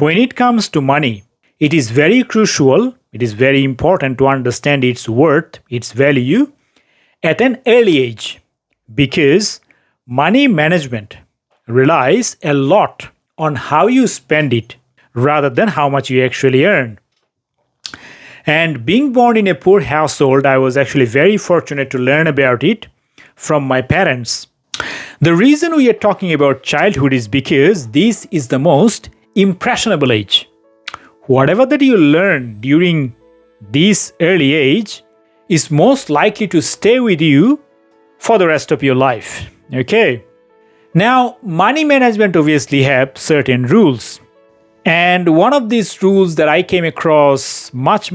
when it comes to money, it is very crucial, it is very important to understand its worth, its value at an early age, because money management relies a lot on how you spend it rather than how much you actually earn. And being born in a poor household, I was actually very fortunate to learn about it from my parents. The reason we are talking about childhood is because this is the most impressionable age. Whatever that you learn during this early age is most likely to stay with you for the rest of your life. Okay. Now, money management obviously have certain rules. And one of these rules that I came across much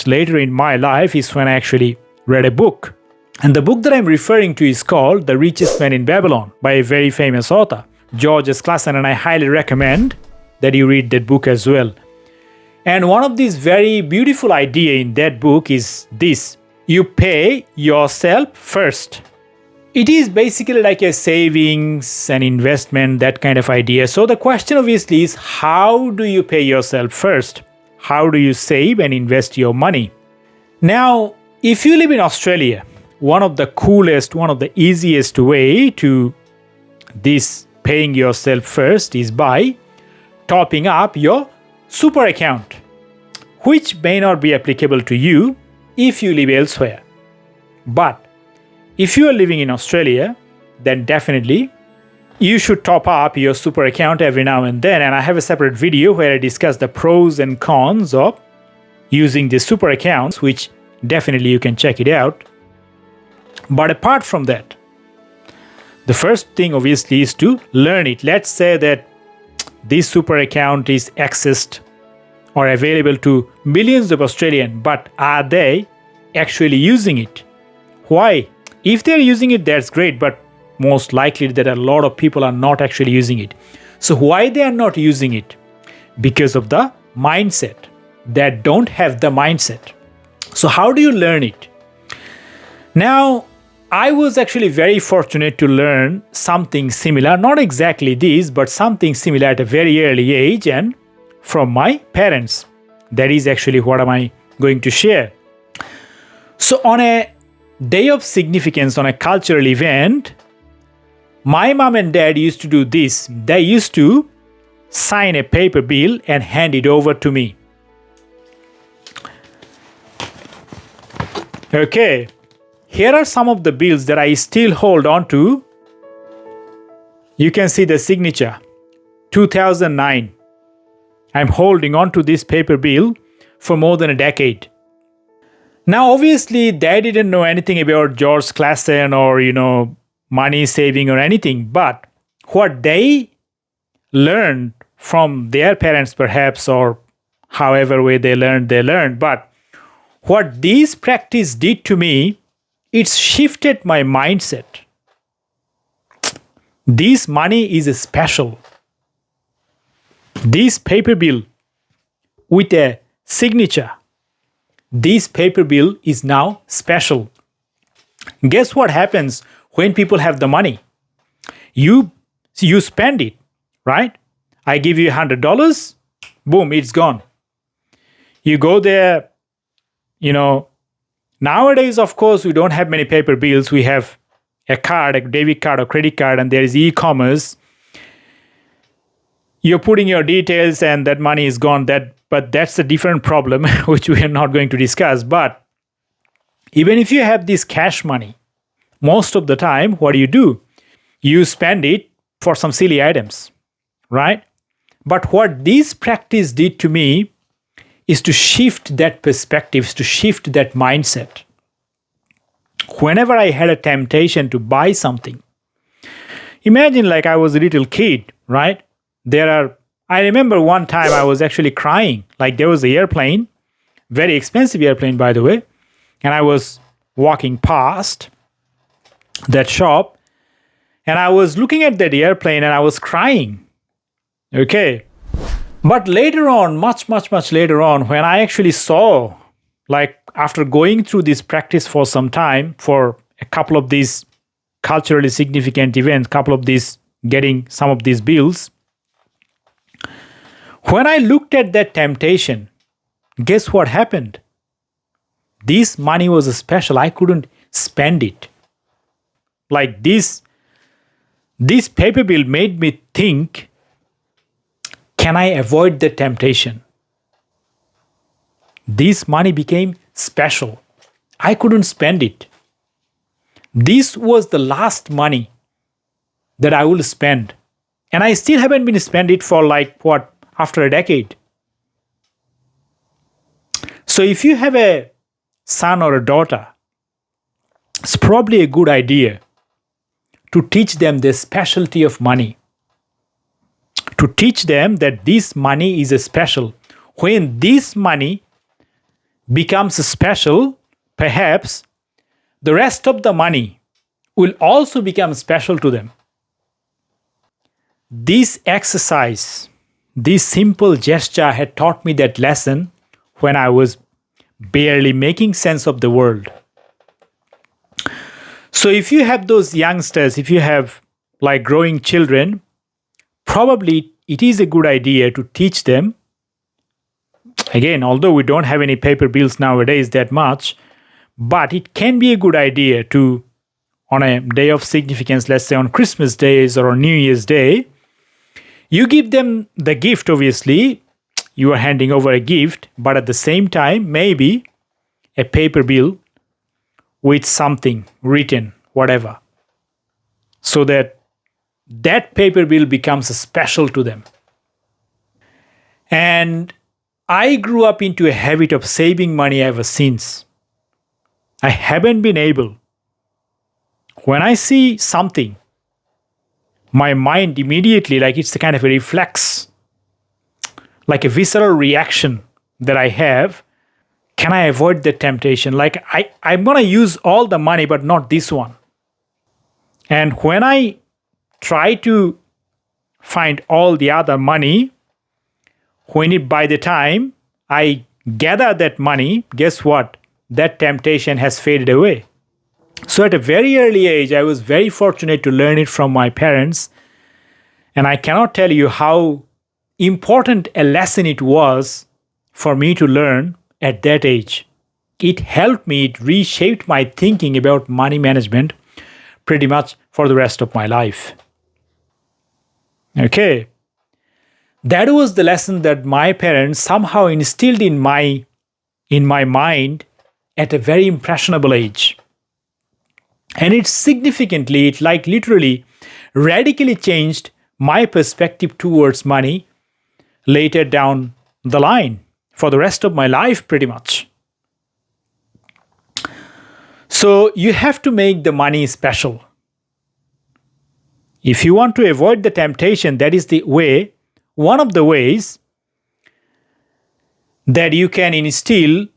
later in my life is when I actually read a book. And the book that I'm referring to is called The Richest Man in Babylon by a very famous author, George S. Clason, and I highly recommend that you read that book as well. And one of these very beautiful ideas in that book is this: you pay yourself first. It is basically like a savings and investment, that kind of idea. So the question obviously is, how do you pay yourself first? How do you save and invest your money? Now, if you live in Australia, one of the coolest, one of the easiest way to this paying yourself first is by topping up your super account, which may not be applicable to you if you live elsewhere. But if you are living in Australia, then definitely you should top up your super account every now and then. And I have a separate video where I discuss the pros and cons of using the super accounts, which definitely you can check it out. But apart from that, the first thing obviously is to learn it. Let's say that this super account is accessed or available to millions of Australians, but are they actually using it? Why? If they're using it, that's great, but most likely that a lot of people are not actually using it. So why they are not using it? Because of the mindset. They don't have the mindset. So how do you learn it? Now, I was actually very fortunate to learn something similar, not exactly this, but something similar at a very early age and from my parents. That is actually what am I going to share. So on a day of significance, on a cultural event, my mom and dad used to do this. They used to sign a paper bill and hand it over to me. Okay, here are some of the bills that I still hold on to. You can see the signature, 2009. I'm holding on to this paper bill for more than a decade. Now, obviously, they didn't know anything about George Clason or, money saving or anything. But what they learned from their parents, perhaps, or however way they learned. But what this practice did to me, it shifted my mindset. This money is special. This paper bill with a signature, this paper bill is now special. Guess what happens when people have the money? You spend it, right? I give you $100, boom, it's gone. You go there, nowadays, of course, we don't have many paper bills. We have a card, a debit card or credit card, and there is e-commerce. You're putting your details and that money is gone. But that's a different problem, which we are not going to discuss. But even if you have this cash money, most of the time, what do? You spend it for some silly items, right? But what this practice did to me is to shift that perspective, to shift that mindset. Whenever I had a temptation to buy something, imagine like I was a little kid, right? I remember one time I was actually crying. Like there was an airplane, very expensive airplane, by the way. And I was walking past that shop and I was looking at that airplane and I was crying. Okay. But later on, much later on, when I actually saw, like after going through this practice for some time, for a couple of these culturally significant events, getting some of these bills, When I looked at that temptation, guess what happened? This money was special. I couldn't spend it. Like this paper bill made me think, can I avoid the temptation? This money became special. I couldn't spend it. This was the last money that I will spend. And I still haven't been spent it for after a decade. So if you have a son or a daughter, it's probably a good idea to teach them the specialty of money. To teach them that this money is special. When this money becomes special, perhaps the rest of the money will also become special to them. This exercise, this simple gesture had taught me that lesson when I was barely making sense of the world. So if you have those youngsters, if you have growing children, probably it is a good idea to teach them. Again, although we don't have any paper bills nowadays that much, but it can be a good idea to, on a day of significance, let's say on Christmas days or on New Year's Day, you give them the gift, obviously. You are handing over a gift, but at the same time, maybe a paper bill with something written, whatever, so that paper bill becomes special to them. And I grew up into a habit of saving money ever since. I haven't been able. When I see something, my mind immediately, it's a kind of a reflex, like a visceral reaction that I have. Can I avoid the temptation? I'm going to use all the money, but not this one. And when I try to find all the other money, by the time I gather that money, guess what? That temptation has faded away. So at a very early age, I was very fortunate to learn it from my parents. And I cannot tell you how important a lesson it was for me to learn at that age. It helped me, it reshaped my thinking about money management pretty much for the rest of my life. Okay. That was the lesson that my parents somehow instilled in my mind at a very impressionable age. And it significantly, literally radically changed my perspective towards money later down the line for the rest of my life, pretty much. So you have to make the money special. If you want to avoid the temptation, that is one of the ways that you can instill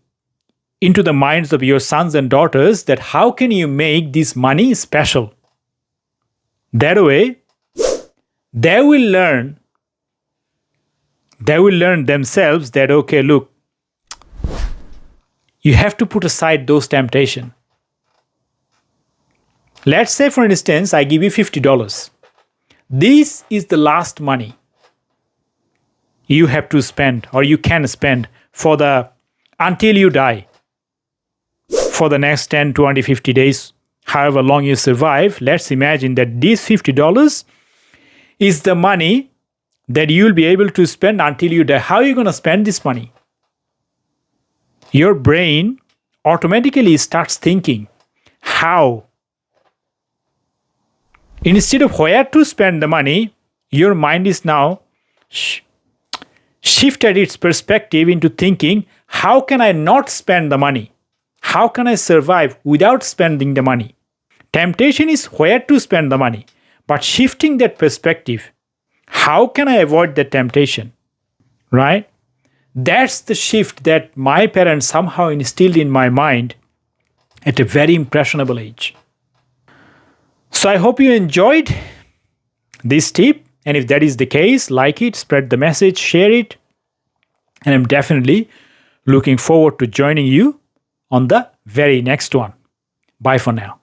into the minds of your sons and daughters, that how can you make this money special? That way, they will learn themselves that, okay, look, you have to put aside those temptations. Let's say, for instance, I give you $50. This is the last money you have to spend, or you can spend until you die. For the next 10, 20, 50 days, however long you survive, let's imagine that this $50 is the money that you'll be able to spend until you die. How are you going to spend this money? Your brain automatically starts thinking, how? Instead of where to spend the money, your mind is now shifted its perspective into thinking, how can I not spend the money? How can I survive without spending the money? Temptation is where to spend the money, but shifting that perspective, how can I avoid that temptation? Right? That's the shift that my parents somehow instilled in my mind at a very impressionable age. So I hope you enjoyed this tip. And if that is the case, like it, spread the message, share it. And I'm definitely looking forward to joining you on the very next one. Bye for now.